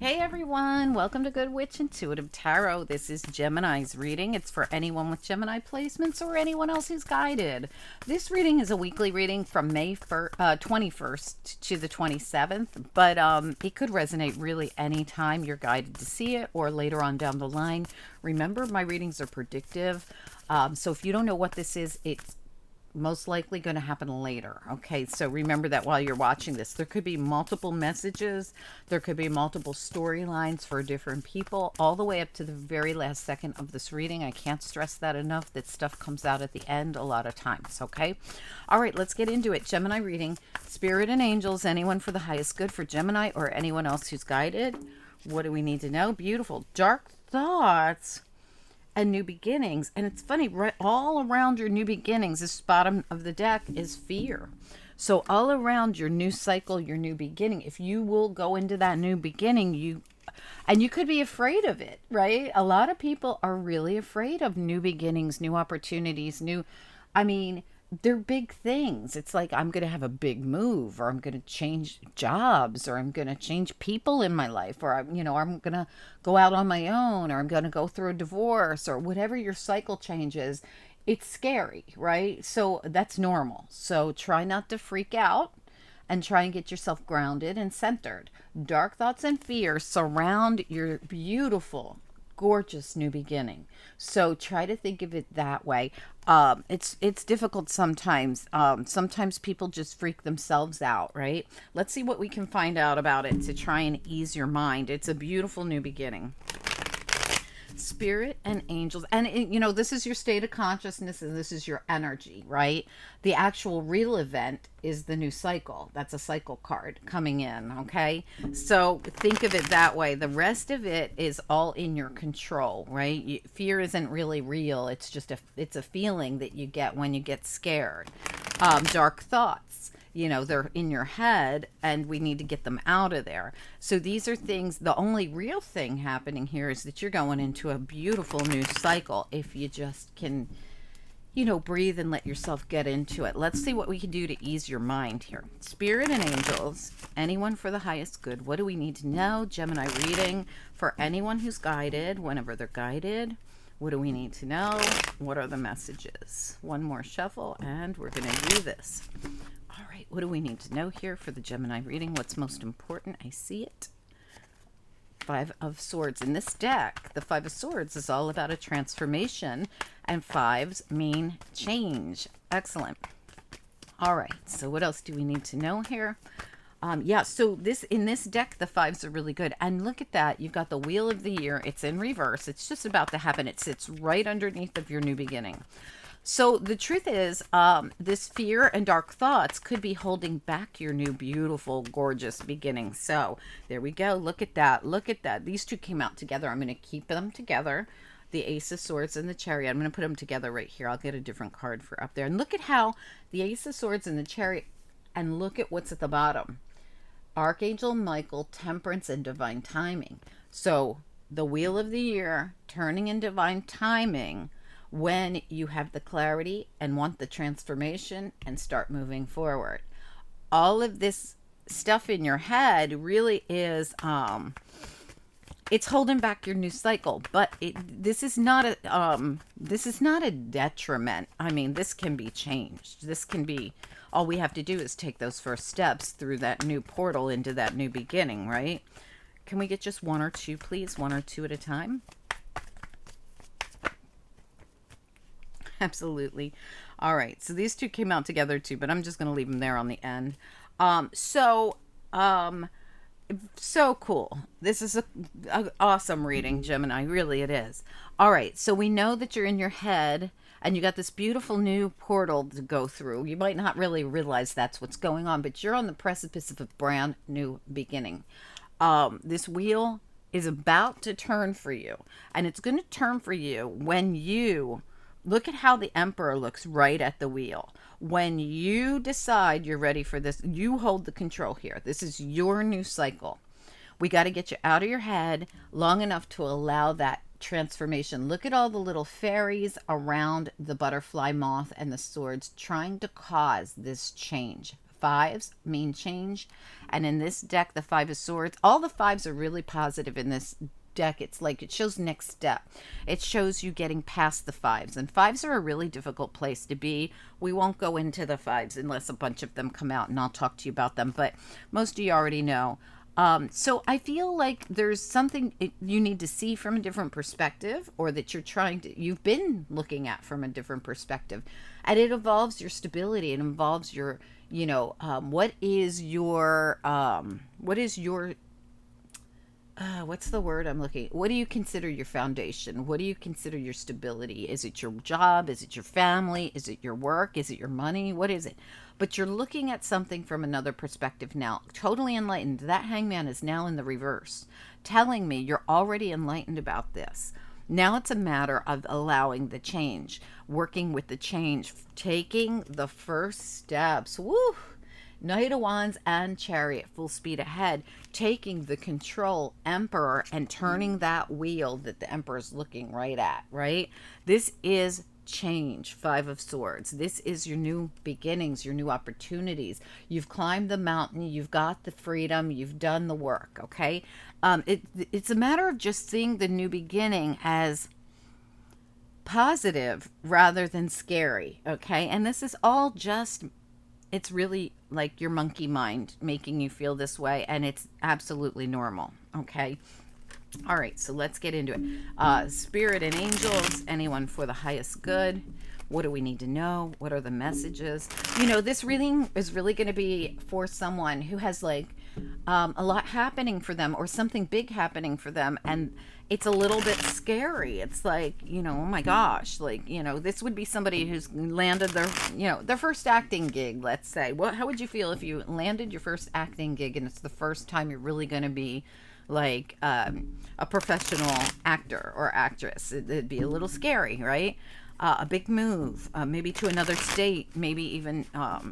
Hey everyone, welcome to Good Witch Intuitive Tarot. This is Gemini's reading. It's for anyone with Gemini placements or anyone else who's guided. This reading is a weekly reading from May 21st to the 27th, but it could resonate really anytime you're guided to see it or later on down the line. Remember, my readings are predictive, so if you don't know what this is, it's most likely going to happen later. Okay, so remember that while you're watching this, there could be multiple messages, there could be multiple storylines for different people, all the way up to the very last second of this reading. I can't stress that enough, that stuff comes out at the end a lot of times. Okay, all right, let's get into it. Gemini reading, Spirit and Angels, anyone for the highest good for Gemini or anyone else who's guided. What do we need to know? Beautiful. Dark thoughts and new beginnings. And it's funny, right all around your new beginnings, this bottom of the deck is fear. So all around your new cycle, your new beginning, if you will go into that new beginning, you could be afraid of it, right? A lot of people are really afraid of new beginnings, new opportunities, I mean, they're big things. It's like, I'm going to have a big move, or I'm going to change jobs, or I'm going to change people in my life, or I'm going to go out on my own, or I'm going to go through a divorce, or whatever your cycle changes. It's scary, right? So that's normal. So try not to freak out and try and get yourself grounded and centered. Dark thoughts and fears surround your beautiful, gorgeous new beginning. So try to think of it that way. It's difficult sometimes. Sometimes people just freak themselves out, right? Let's see what we can find out about it to try and ease your mind. It's a beautiful new beginning. Spirit and angels, and this is your state of consciousness, and this is your energy, right? The actual real event is the new cycle. That's a cycle card coming in. Okay, so think of it that way. The rest of it is all in your control, right? Fear isn't really real. It's just it's a feeling that you get when you get scared. Dark thoughts, they're in your head, and we need to get them out of there. So these are things, the only real thing happening here is that you're going into a beautiful new cycle if you just can, breathe and let yourself get into it. Let's see what we can do to ease your mind here. Spirit and angels, anyone for the highest good. What do we need to know? Gemini reading for anyone who's guided, whenever they're guided. What do we need to know? What are the messages? One more shuffle, and we're going to do this. All right, what do we need to know here for the Gemini reading? What's most important? I see it. Five of Swords. In this deck, the Five of Swords is all about a transformation, and fives mean change. Excellent. All right, so what else do we need to know here? So in this deck, the fives are really good. And look at that. You've got the Wheel of the Year. It's in reverse. It's just about to happen. It sits right underneath of your new beginning. So the truth is, this fear and dark thoughts could be holding back your new, beautiful, gorgeous beginning. So there we go. Look at that. Look at that. These two came out together. I'm going to keep them together. The Ace of Swords and the Chariot. I'm going to put them together right here. I'll get a different card for up there. And look at how the Ace of Swords and the Chariot, and look at what's at the bottom. Archangel Michael, Temperance, and Divine Timing. So the Wheel of the Year turning in divine timing when you have the clarity and want the transformation and start moving forward. All of this stuff in your head really is it's holding back your new cycle, but this is not a detriment. I mean, this can be changed. This can be, all we have to do is take those first steps through that new portal into that new beginning, right? Can we get just one or two, please? One or two at a time? Absolutely. All right, so these two came out together too, but I'm just going to leave them there on the end. So cool. This is a awesome reading, Gemini. Really, it is. All right, so we know that you're in your head and you got this beautiful new portal to go through. You might not really realize that's what's going on, but you're on the precipice of a brand new beginning. This wheel is about to turn for you, and it's going to turn for you when you look at how the Emperor looks right at the wheel. When you decide you're ready for this, you hold the control here. This is your new cycle. We got to get you out of your head long enough to allow that transformation. Look at all the little fairies around the butterfly moth and the swords trying to cause this change fives mean change. And in this deck, the Five of Swords, all the fives are really positive in this deck. It's like it shows next step. It shows you getting past the fives. And fives are a really difficult place to be. We won't go into the fives unless a bunch of them come out, and I'll talk to you about them. But most of you already know. So I feel like there's something you need to see from a different perspective, or that you've been looking at from a different perspective. And it involves your stability. It involves your, what is your, what's the word I'm looking? What do you consider your foundation? What do you consider your stability? Is it your job? Is it your family? Is it your work? Is it your money? What is it? But you're looking at something from another perspective now, totally enlightened. That hangman is now in the reverse, telling me you're already enlightened about this. Now it's a matter of allowing the change, working with the change, taking the first steps. Woo! Knight of Wands and Chariot, full speed ahead, taking the control Emperor and turning that wheel that the Emperor is looking right at, right? This is change. Five of Swords. This is your new beginnings, your new opportunities. You've climbed the mountain. You've got the freedom. You've done the work, okay? It's a matter of just seeing the new beginning as positive rather than scary, okay? And this is all just, it's really like your monkey mind making you feel this way, and it's absolutely normal, okay? All right, so let's get into it. Spirit and angels, anyone for the highest good. What do we need to know? What are the messages? This reading is really going to be for someone who has like a lot happening for them, or something big happening for them, and it's a little bit scary. It's like, oh my gosh, like, this would be somebody who's landed their first acting gig, let's say. How would you feel if you landed your first acting gig and it's the first time you're really going to be like a professional actor or actress? It'd be a little scary, right? A big move, maybe to another state, maybe even a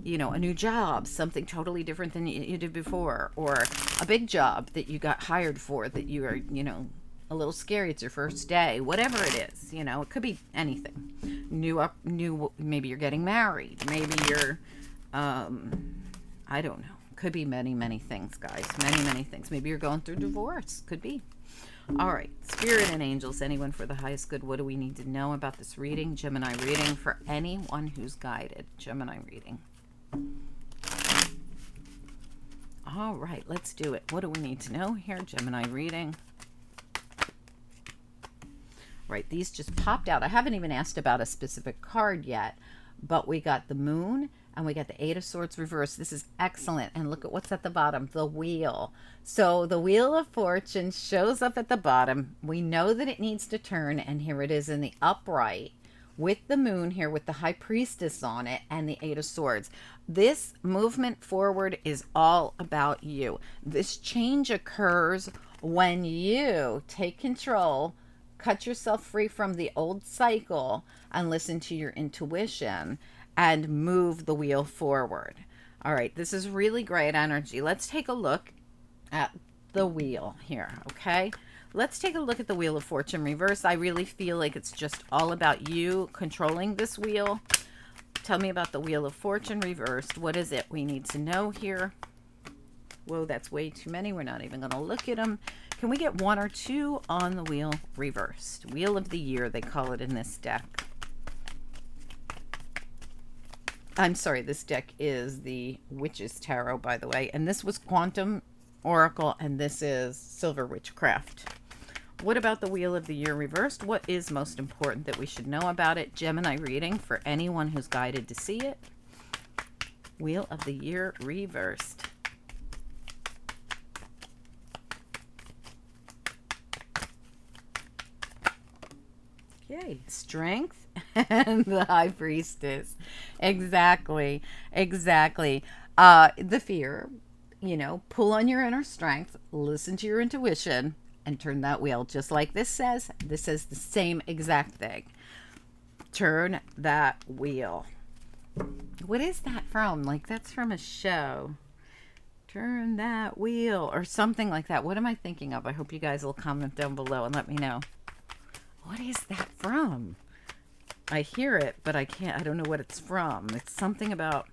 new job, something totally different than you did before, or a big job that you got hired for that you are, a little scary. It's your first day, whatever it is, it could be anything. Maybe you're getting married, maybe you're, I don't know. Could be many, many things, guys. Many, many things. Maybe you're going through divorce. Could be. All right. Spirit and angels, anyone for the highest good. What do we need to know about this reading? Gemini reading for anyone who's guided. Gemini reading. All right. Let's do it. What do we need to know here? Gemini reading. Right. These just popped out. I haven't even asked about a specific card yet, but we got the moon. And we got the Eight of Swords reversed. This is excellent. And look at what's at the bottom, the wheel. So the Wheel of Fortune shows up at the bottom. We know that it needs to turn, and here it is in the upright with the moon here with the High Priestess on it and the Eight of Swords. This movement forward is all about you. This change occurs when you take control, cut yourself free from the old cycle, and listen to your intuition and move the wheel forward. All right, this is really great energy. Let's take a look at the wheel here, okay? Let's take a look at the Wheel of Fortune reverse. I really feel like it's just all about you controlling this wheel. Tell me about the Wheel of Fortune reversed. What is it we need to know here? Whoa, that's way too many. We're not even going to look at them. Can we get one or two on the wheel reversed? Wheel of the Year, they call it in this deck. I'm sorry, this deck is the Witch's Tarot, by the way. And this was Quantum Oracle, and this is Silver Witchcraft. What about the Wheel of the Year reversed? What is most important that we should know about it? Gemini reading for anyone who's guided to see it. Wheel of the Year reversed. Okay, strength and the High Priestess. Exactly. The fear, pull on your inner strength, listen to your intuition, and turn that wheel. Just like this says the same exact thing. Turn that wheel. What is that from? Like, that's from a show. Turn that wheel or something like that. What am I thinking of? I hope you guys will comment down below and let me know. What is that from? I hear it, but I don't know what it's from. It's something about,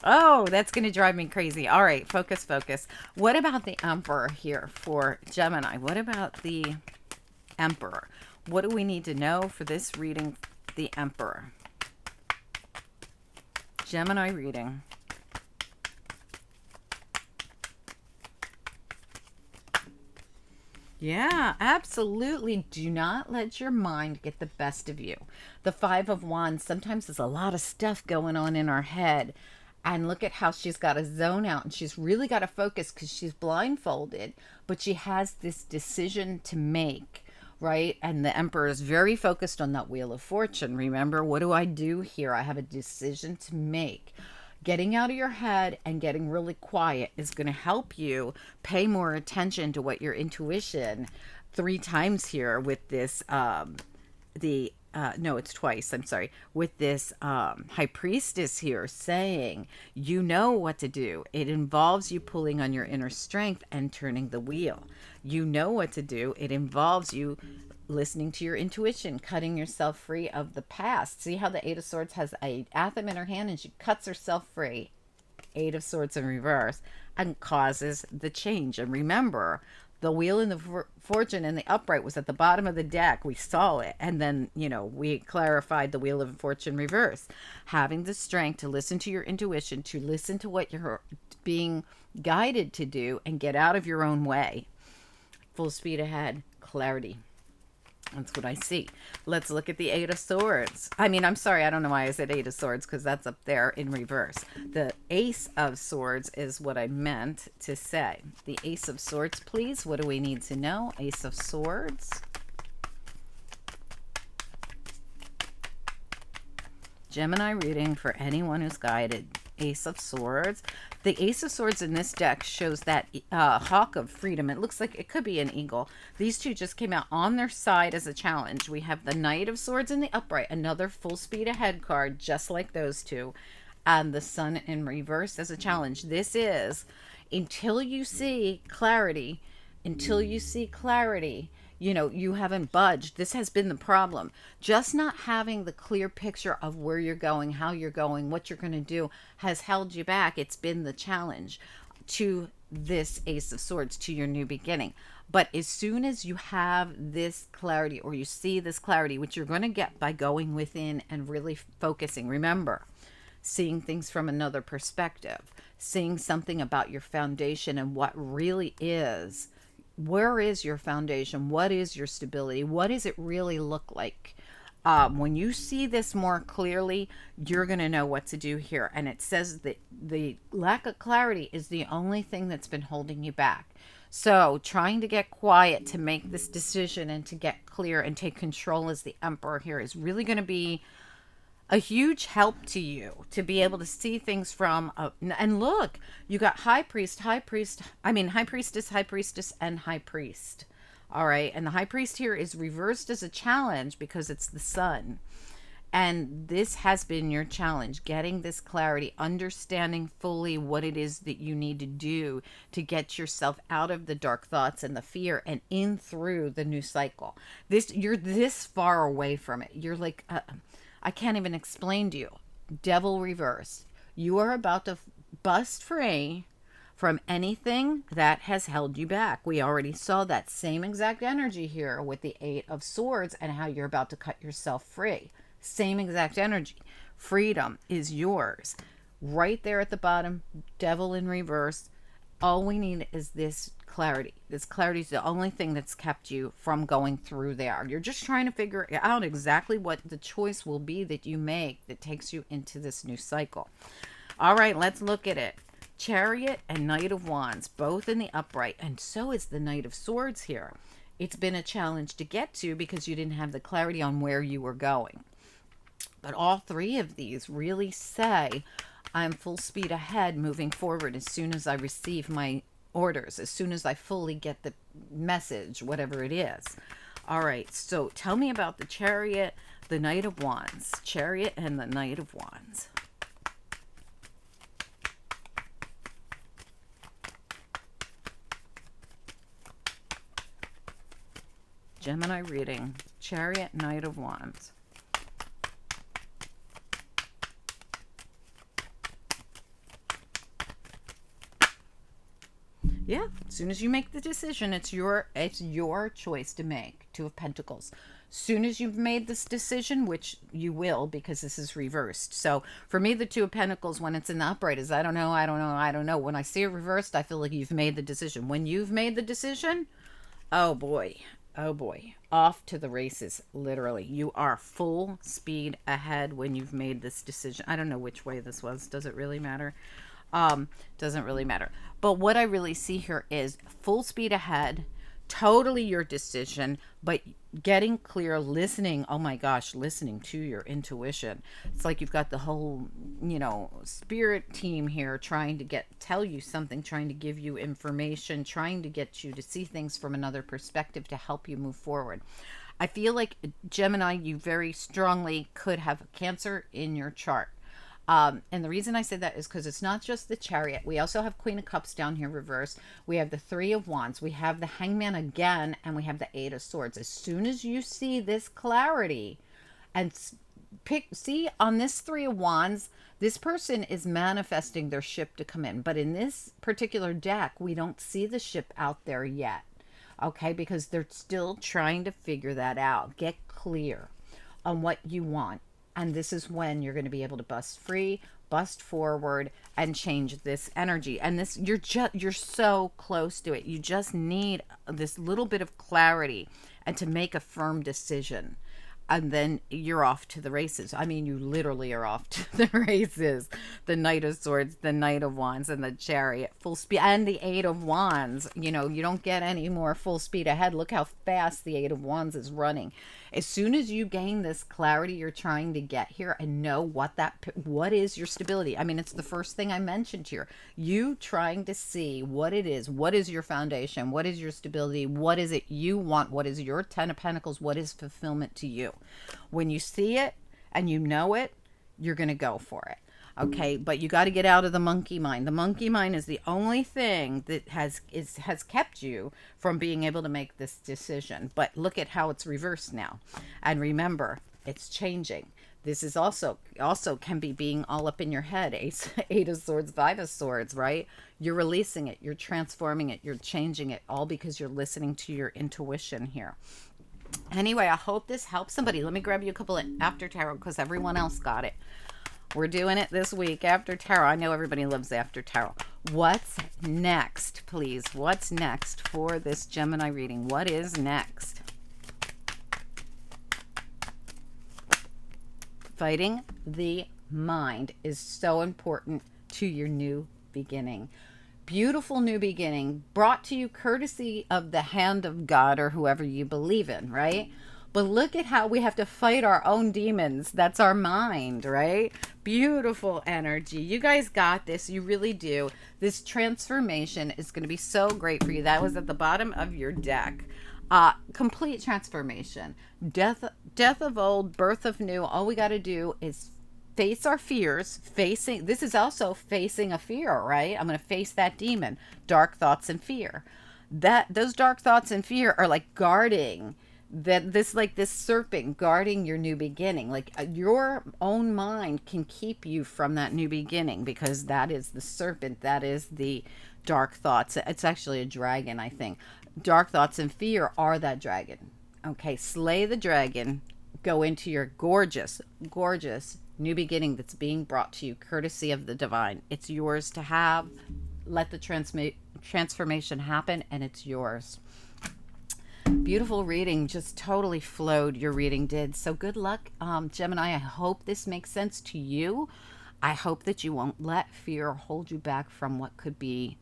Oh, that's going to drive me crazy. All right, focus, focus. What about the Emperor here for Gemini? What about the Emperor? What do we need to know for this reading? The Emperor. Gemini reading. Yeah, absolutely. Do not let your mind get the best of you. The Five of Wands, sometimes there's a lot of stuff going on in our head. And look at how she's got to zone out and she's really got to focus because she's blindfolded, but she has this decision to make, right? And the Emperor is very focused on that Wheel of Fortune. Remember, what do I do here? I have a decision to make. Getting out of your head and getting really quiet is going to help you pay more attention to what your intuition, three times here with this no, it's twice, I'm sorry, with this high priestess here saying you know what to do. It involves you pulling on your inner strength and turning the wheel. You know what to do. It involves you listening to your intuition, cutting yourself free of the past. See how the Eight of Swords has a atom in her hand and she cuts herself free. Eight of Swords in reverse, and causes the change. And remember, the Wheel in the Fortune and the upright was at the bottom of the deck. We saw it. And then, we clarified the Wheel of Fortune reverse. Having the strength to listen to your intuition, to listen to what you're being guided to do and get out of your own way. Full speed ahead, clarity. That's what I see. Let's look at the Eight of Swords. I'm sorry, I don't know why I said Eight of Swords because that's up there in reverse. The Ace of Swords is what I meant to say. The Ace of Swords, please. What do we need to know? Ace of Swords. Gemini reading for anyone who's guided. Ace of Swords. The Ace of Swords in this deck shows that hawk of freedom. It looks like it could be an eagle. These two just came out on their side as a challenge. We have the Knight of Swords in the upright, another full speed ahead card, just like those two, and the Sun in reverse as a challenge. This is until you see clarity, you haven't budged. This has been the problem. Just not having the clear picture of where you're going, how you're going, what you're going to do has held you back. It's been the challenge to this Ace of Swords, to your new beginning. But as soon as you have this clarity, or you see this clarity, which you're going to get by going within and really focusing, remember, seeing things from another perspective, seeing something about your foundation and what really is. Where is your foundation? What is your stability? What does it really look like? When you see this more clearly, you're going to know what to do here. And it says that the lack of clarity is the only thing that's been holding you back. So trying to get quiet to make this decision and to get clear and take control as the Emperor here is really going to be a huge help to you to be able to see things from and look, you got high priestess, high priestess, and high priest. All right, and the high priest here is reversed as a challenge because it's the Sun. And this has been your challenge, getting this clarity, understanding fully what it is that you need to do to get yourself out of the dark thoughts and the fear and in through the new cycle. You're this far away from it. You're like, I can't even explain to you. Devil reversed. You are about to bust free from anything that has held you back. We already saw that same exact energy here with the Eight of Swords and how you're about to cut yourself free. Same exact energy. Freedom is yours. Right there at the bottom, Devil in reverse. All we need is this clarity. This clarity is the only thing that's kept you from going through there. You're just trying to figure out exactly what the choice will be that you make that takes you into this new cycle. All right, let's look at it. Chariot and Knight of Wands, both in the upright, and so is the Knight of Swords here. It's been a challenge to get to because you didn't have the clarity on where you were going. But all three of these really say, I'm full speed ahead moving forward as soon as I receive my orders, as soon as I fully get the message, whatever it is. All right, so tell me about the Chariot, the Knight of Wands. Chariot and the Knight of Wands. Gemini reading, Chariot, Knight of Wands. As soon as you make the decision, it's your choice to make. Two of Pentacles. Soon as you've made this decision, which you will because this is reversed. So for me, the Two of Pentacles, when it's in the upright, is I don't know, I don't know, I don't know. When I see it reversed, I feel like you've made the decision. When you've made the decision, oh boy, oh boy, off to the races, literally. You are full speed ahead when you've made this decision. I don't know which way this was. Does it really matter? Doesn't really matter. But what I really see here is full speed ahead, totally your decision, but getting clear, listening. Oh my gosh, listening to your intuition. It's like you've got the whole, spirit team here trying to tell you something, trying to give you information, trying to get you to see things from another perspective to help you move forward. I feel like Gemini, you very strongly could have Cancer in your chart. And the reason I say that is because it's not just the Chariot. We also have Queen of Cups down here reversed. We have the Three of Wands. We have the Hangman again, and we have the Eight of Swords. As soon as you see this clarity and see on this Three of Wands, this person is manifesting their ship to come in. But in this particular deck, we don't see the ship out there yet. Okay, because they're still trying to figure that out. Get clear on what you want. And this is when you're going to be able to bust free, bust forward, and change this energy. And this, you're so close to it. You just need this little bit of clarity and to make a firm decision. And then you're off to the races. I mean, you literally are off to the races. The Knight of Swords, the Knight of Wands, and the Chariot, full speed, and the Eight of Wands. You don't get any more full speed ahead. Look how fast the Eight of Wands is running. As soon as you gain this clarity you're trying to get here and know what is your stability. I mean, it's the first thing I mentioned here. You trying to see what it is. What is your foundation? What is your stability? What is it you want? What is your Ten of Pentacles? What is fulfillment to you? When you see it and you know it, you're going to go for it. Okay, but you got to get out of the monkey mind. The monkey mind is the only thing that has kept you from being able to make this decision. But look at how it's reversed now. And remember, it's changing. This is also can be being all up in your head. Eight of Swords, Five of Swords, right? You're releasing it. You're transforming it. You're changing it, all because you're listening to your intuition here. Anyway, I hope this helps somebody. Let me grab you a couple of After Tarot because everyone else got it. We're doing it this week, After Tarot. I know everybody loves After Tarot. What's next, please? What's next for this Gemini reading? What is next? Fighting the mind is so important to your new beginning. Beautiful new beginning brought to you courtesy of the hand of God or whoever you believe in, right? But look at how we have to fight our own demons. That's our mind, right? Beautiful energy. You guys got this. You really do. This transformation is going to be so great for you. That was at the bottom of your deck. Complete transformation. Death of old, birth of new. All we got to do is face our fears. This is also facing a fear, right? I'm going to face that demon. Dark thoughts and fear. Those dark thoughts and fear are like guarding this serpent guarding your new beginning. Like your own mind can keep you from that new beginning because that is the serpent. That is the dark thoughts. It's actually a dragon, I think. Dark thoughts and fear are that dragon. Okay, slay the dragon. Go into your gorgeous, gorgeous new beginning that's being brought to you courtesy of the divine. It's yours to have. Let the transformation happen, and it's yours. Beautiful reading. Just totally flowed. Your reading did. So good luck, Gemini. I hope this makes sense to you. I hope that you won't let fear hold you back from what could be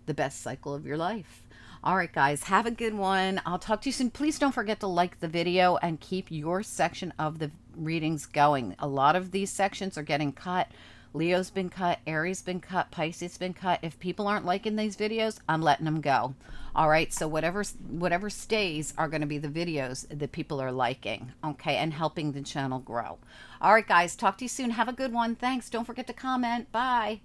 the best cycle of your life. All right, guys, have a good one. I'll talk to you soon. Please don't forget to like the video and keep your section of the readings going. A lot of these sections are getting cut. Leo's been cut, Aries been cut, Pisces been cut. If people aren't liking these videos, I'm letting them go. All right, so whatever stays are going to be the videos that people are liking, okay, and helping the channel grow. All right, guys, talk to you soon. Have a good one. Thanks. Don't forget to comment. Bye.